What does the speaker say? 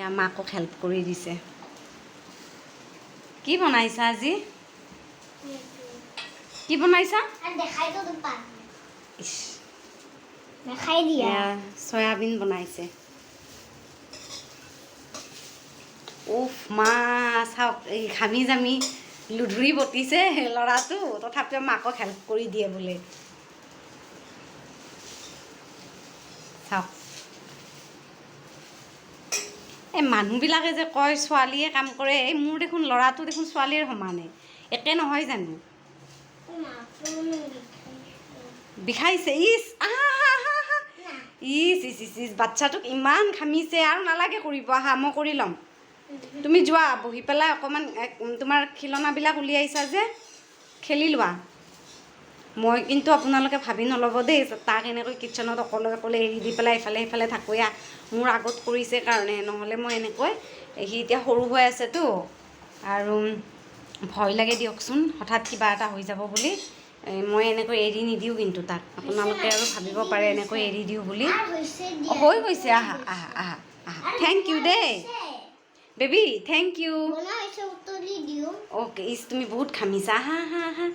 এয়া মাকক হেল্প কৰি দিছে কি বনাইছা আজি কি বনাইছা সয়াবিন বনাইছে উফ মা চাওক এই ঘামি জামি লুধুৰি বটিছে ল'ৰাটো তথাপিও মাকক হেল্প কৰি দিয়ে বোলে চাওক এই মানুহবিলাকে যে কয় ছোৱালীয়ে কাম কৰে এই মোৰ দেখোন ল'ৰাটো দেখোন ছোৱালীৰ সমানে একে নহয় জানো বিষাইছে ইছ ইছ ইছ ইছ ইছ বাচ্চাটোক ইমান ঘামিছে আৰু নালাগে কৰিব আহা মই কৰি ল'ম তুমি যোৱা বহি পেলাই অকণমান তোমাৰ খিলনাবিলাক উলিয়াইছা যে খেলি লোৱা মই কিন্তু আপোনালোকে ভাবি নল'ব দেই তাক এনেকৈ কিটচেনত অকলে অকলে এৰি দি পেলাই ইফালে সিফালে থাকোঁ মোৰ আগত কৰিছে কাৰণে নহ'লে মই এনেকৈ সি এতিয়া সৰু হৈ আছেতো আৰু ভয় লাগে দিয়কচোন হঠাৎ কিবা এটা হৈ যাব বুলি মই এনেকৈ এৰি নিদিওঁ কিন্তু তাক আপোনালোকে আৰু ভাবিব পাৰে এনেকৈ এৰি দিওঁ বুলি হৈ গৈছে আহা আহা আহা আহা থেংক ইউ দেই বেবী থেংক ইউ অ'কে ইছ তুমি বহুত ঘামিছা আহা আহা আহা